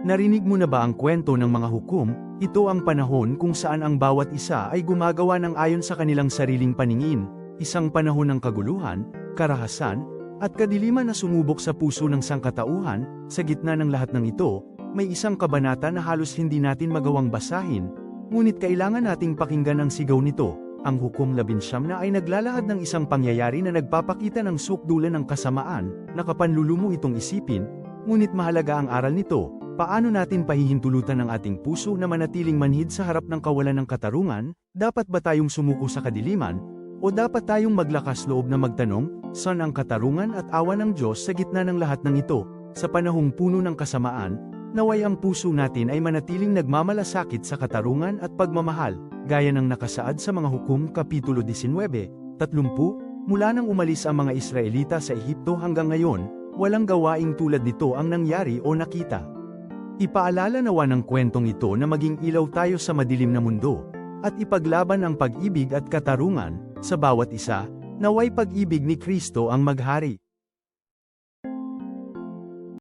Narinig mo na ba ang kwento ng mga hukom? Ito ang panahon kung saan ang bawat isa ay gumagawa ng ayon sa kanilang sariling paningin, isang panahon ng kaguluhan, karahasan, at kadiliman na sumubok sa puso ng sangkatauhan. Sa gitna ng lahat ng ito, may isang kabanata na halos hindi natin magawang basahin, ngunit kailangan nating pakinggan ang sigaw nito. Ang Hukom 19 na ay naglalahad ng isang pangyayari na nagpapakita ng sukdulan ng kasamaan, nakapanlulumo itong isipin, ngunit mahalaga ang aral nito. Paano natin pahihintulutan ang ating puso na manatiling manhid sa harap ng kawalan ng katarungan? Dapat ba tayong sumuko sa kadiliman? O dapat tayong maglakas loob na magtanong, saan ang katarungan at awa ng Diyos sa gitna ng lahat ng ito? Sa panahong puno ng kasamaan, naway ang puso natin ay manatiling nagmamalasakit sa katarungan at pagmamahal, gaya ng nakasaad sa mga Hukom Kapitulo 19:30, mula nang umalis ang mga Israelita sa Ehipto hanggang ngayon, walang gawaing tulad nito ang nangyari o nakita. Ipaalala nawa ng kwentong ito na maging ilaw tayo sa madilim na mundo, at ipaglaban ang pag-ibig at katarungan, sa bawat isa, naway pag-ibig ni Kristo ang maghari.